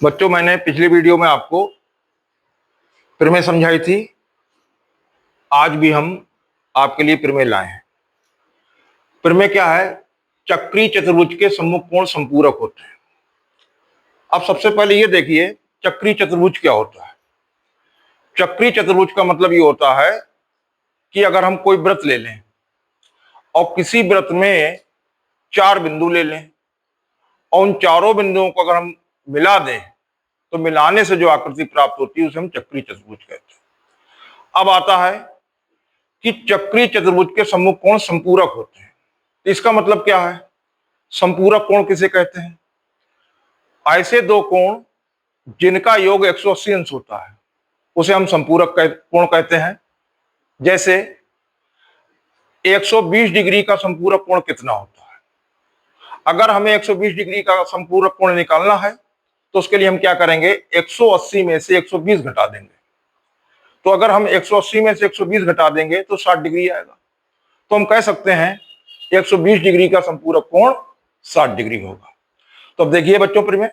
बच्चों, मैंने पिछली वीडियो में आपको प्रमेय समझाई थी। आज भी हम आपके लिए प्रमेय लाए हैं। प्रमेय क्या है? चक्रीय चतुर्भुज के सम्मुख कोण संपूरक होते हैं। अब सबसे पहले ये देखिए, चक्रीय चतुर्भुज क्या होता है। चक्रीय चतुर्भुज का मतलब ये होता है कि अगर हम कोई वृत्त ले लें और किसी वृत्त में 4 बिंदु ले लें और उन चारों बिंदुओं को अगर हम मिला दें तो मिलाने से जो आकृति प्राप्त होती है उसे हम चक्रीय चतुर्भुज कहते हैं। अब आता है कि चक्रीय चतुर्भुज के सम्मुख कोण संपूरक होते हैं। इसका मतलब क्या है? संपूरक कोण किसे कहते हैं? ऐसे दो कोण जिनका योग 180 अंश होता है उसे हम संपूरक कोण कहते हैं। जैसे 120 डिग्री का संपूरक कोण कितना होता है? अगर हमें 120 डिग्री का संपूरक कोण निकालना है तो उसके लिए हम क्या करेंगे? 180 में से 120 घटा देंगे। तो अगर हम 180 में से 120 घटा देंगे तो 60 डिग्री आएगा। तो हम कह सकते हैं 120 डिग्री का संपूरक कोण 60 डिग्री होगा। तो अब देखिए बच्चों, प्रमेय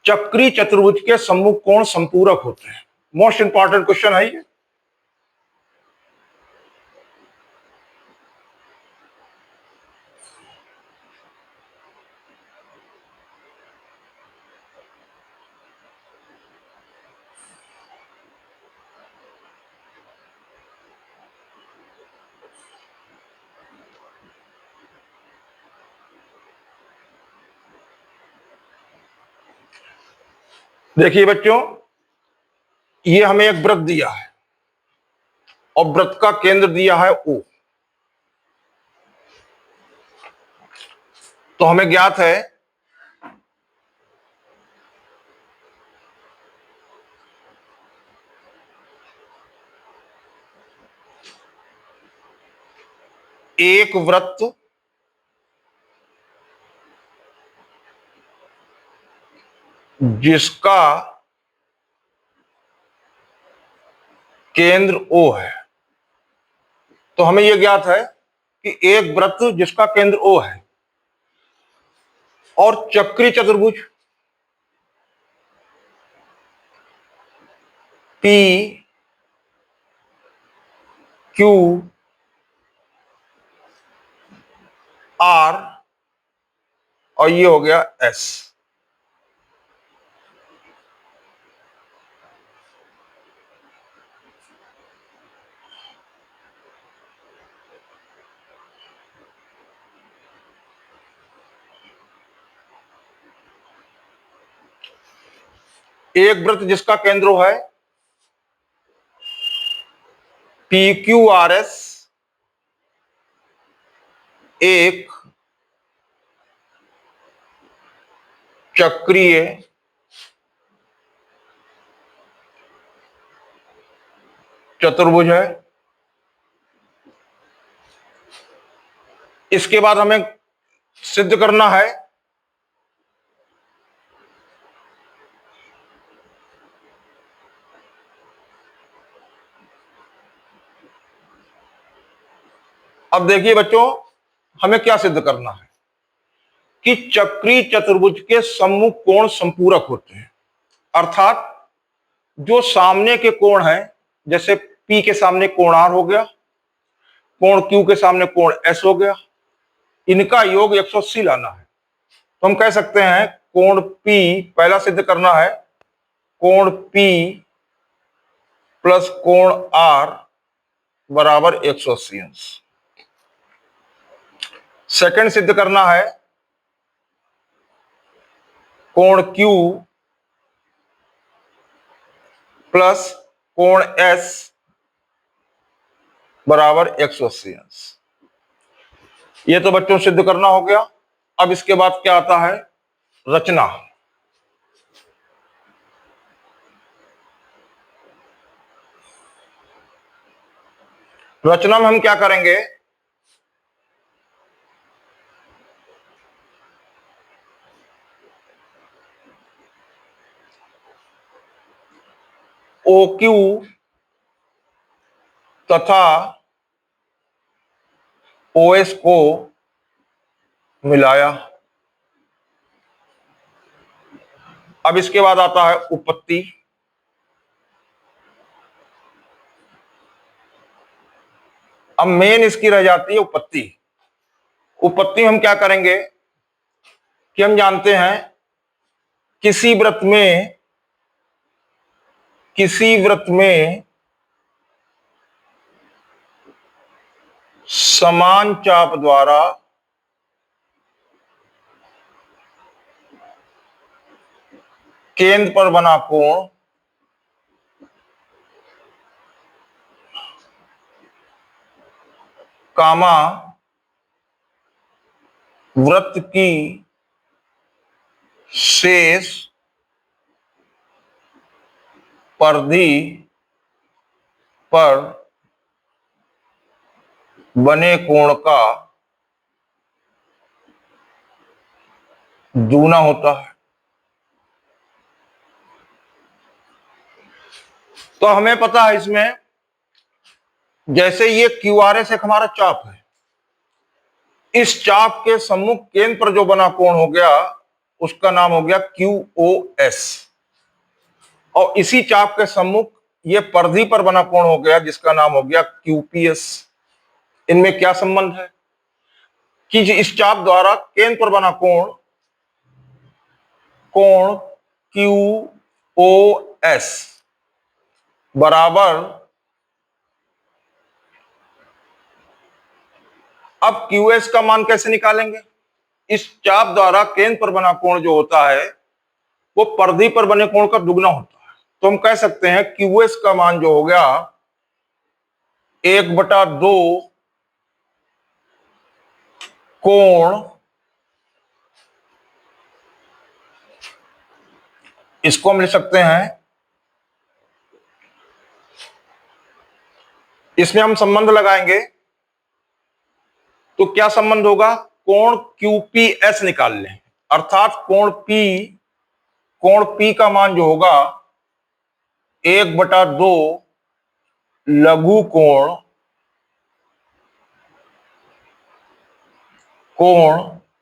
चक्रीय चतुर्भुज के सम्मुख कोण संपूरक होते हैं। मोस्ट इंपॉर्टेंट क्वेश्चन है ये। देखिए बच्चों, ये हमें एक वृत्त दिया है और वृत्त का केंद्र दिया है O। तो हमें ज्ञात है एक वृत्त जिसका केंद्र O है। तो हमें यह ज्ञात है कि एक वृत्त जिसका केंद्र O है और चक्रीय चतुर्भुज P Q R और ये हो गया S। एक वृत्त जिसका केंद्र O है PQRS एक चक्रीय चतुर्भुज है। इसके बाद हमें सिद्ध करना है अब देखिए बच्चों, हमें क्या सिद्ध करना है कि चक्रीय चतुर्भुज के सम्मुख कोण संपूरक होते हैं। अर्थात जो सामने के कोण हैं, जैसे P के सामने कोण R हो गया, कोण Q के सामने कोण S हो गया, इनका योग 180 लाना है। तो हम कह सकते हैं कोण P पहला सिद्ध करना है, कोण P प्लस कोण R बराबर 180 अंश। सेकंड सिद्ध करना है कोण Q प्लस कोण S बराबर 180 अंश। ये तो बच्चों सिद्ध करना हो गया। अब इसके बाद क्या आता है? रचना। रचना में हम क्या करेंगे? OQ तथा OS को मिलाया। अब इसके बाद आता है उपपत्ति। अब मेन इसकी रह जाती है उपपत्ति। उपपत्ति हम क्या करेंगे कि हम जानते हैं किसी व्रत में समान चाप द्वारा केंद्र पर बना कोण कामा वृत्त की शेष परिधि पर बने कोण का दूना होता है। तो हमें पता है इसमें, जैसे ये QRS एक हमारा चाप है, इस चाप के सम्मुख केंद्र पर जो बना कोण हो गया उसका नाम हो गया QOS, और इसी चाप के सम्मुख ये परिधि पर बना कोण हो गया जिसका नाम हो गया QPS। इनमें क्या संबंध है कि इस चाप द्वारा केंद्र पर बना कोण QOS बराबर, अब QS का मान कैसे निकालेंगे? इस चाप द्वारा केंद्र पर बना कोण जो होता है वो परिधि पर बने कोण का दुगना होता है। तो हम कह सकते हैं QS का मान जो हो गया 1/2 कोण, इसको हम लिख सकते हैं, इसमें हम संबंध लगाएंगे तो क्या संबंध होगा, कोण QPS निकाल लें, अर्थात कोण P का मान जो होगा 1/2 लघु कोण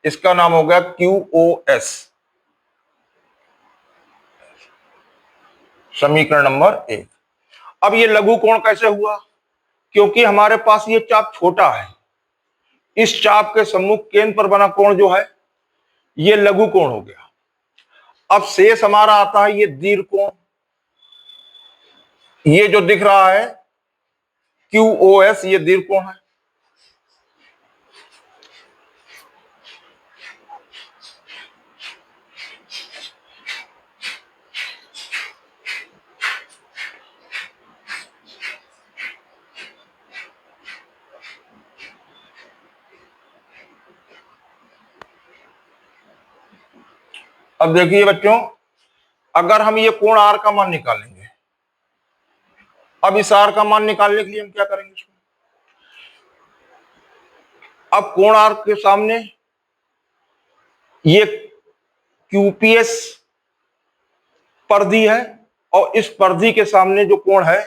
इसका नाम हो गया QOS। समीकरण नंबर 1। अब ये लघु कोण कैसे हुआ? क्योंकि हमारे पास ये चाप छोटा है, इस चाप के सम्मुख केंद्र पर बना कोण जो है ये लघु कोण हो गया। अब शेष हमारा आता है ये दीर्घ कोण, ये जो दिख रहा है QOS ये दीर्घ कोण है। अब देखिए बच्चों, अगर हम ये कोण R का मान निकालेंगे, अब इस R का मान निकालने के लिए हम क्या करेंगे इसमें? अब कोण R के सामने ये QPS परिधि है और इस परिधि के सामने जो कोण है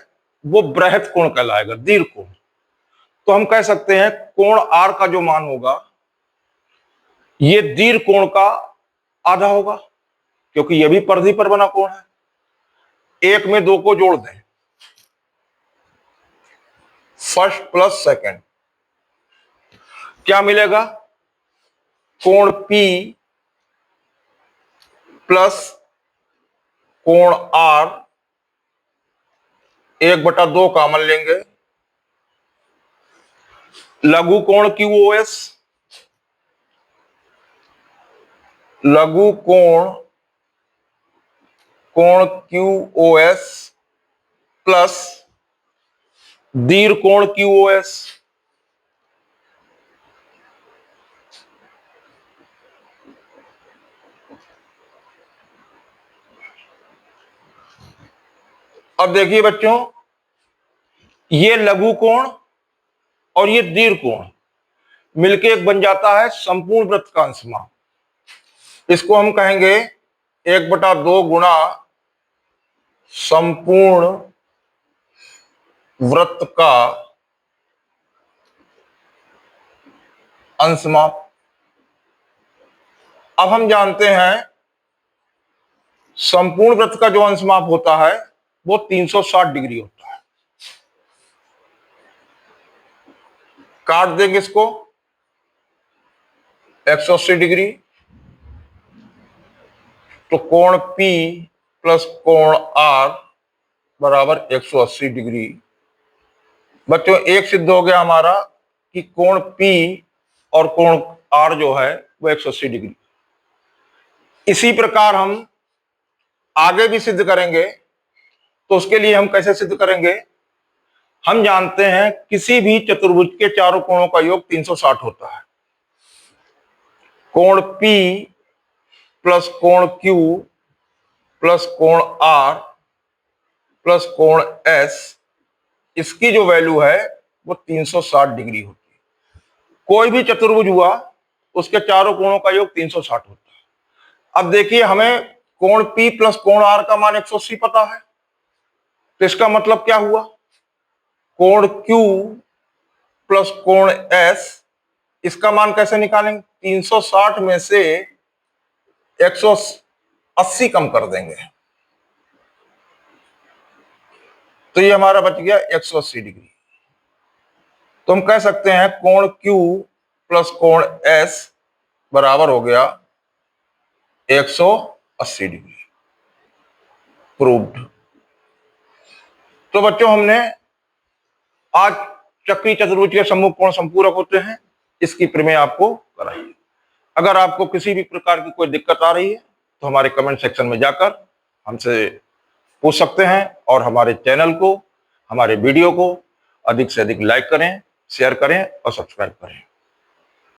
वो बृहत कोण कहलाएगा, दीर्घ कोण। तो हम कह सकते हैं कोण R का जो मान होगा ये दीर्घ कोण का आधा होगा, क्योंकि यह भी परिधि पर बना कोण है। एक में दो को जोड़ दें, फर्स्ट प्लस सेकंड, क्या मिलेगा, कोण P प्लस कोण R 1/2 कॉमन लेंगे, लघु कोण QOS, लघु कोण QOS प्लस दीर्घ कोण QOS। अब देखिए बच्चों, ये लघु कोण और ये दीर्घ कोण मिलके एक बन जाता है संपूर्ण वृत्त का अंशमान। इसको हम कहेंगे 1/2 गुणा संपूर्ण वृत्त का अंशमाप। अब हम जानते हैं संपूर्ण वृत्त का जो अंशमाप होता है वो 360 डिग्री होता है। काट देंगे इसको, 180 डिग्री, तो कोण P प्लस कोण R बराबर 180 डिग्री। बच्चों एक सिद्ध हो गया हमारा कि कोण P और कोण R जो है वो 180 डिग्री। इसी प्रकार हम आगे भी सिद्ध करेंगे, तो उसके लिए हम कैसे सिद्ध करेंगे? हम जानते हैं किसी भी चतुर्भुज के चारों कोणों का योग 360 होता है। कोण P प्लस कोण Q प्लस कोण R प्लस कोण S, इसकी जो वैल्यू है वो 360 डिग्री होती है। कोई भी चतुर्भुज हुआ उसके चारों कोणों का योग 360 होता है। अब देखिए हमें कोण P प्लस कोण R का मान 180 पता है, तो इसका मतलब क्या हुआ? कोण Q प्लस कोण S, इसका मान कैसे निकालेंगे? 360 में से 180 कम कर देंगे, तो ये हमारा बच गया 180 डिग्री। तो हम कह सकते हैं कोण Q प्लस कोण S बराबर हो गया 180 डिग्री। प्रूव्ड। तो बच्चों हमने आज चक्रीय चतुर्भुज के सम्मुख कोण संपूरक होते हैं इसकी प्रमेय आपको कराई। अगर आपको किसी भी प्रकार की कोई दिक्कत आ रही है तो हमारे कमेंट सेक्शन में जाकर हमसे पूछ सकते हैं, और हमारे चैनल को, हमारे वीडियो को अधिक से अधिक लाइक करें, शेयर करें और सब्सक्राइब करें।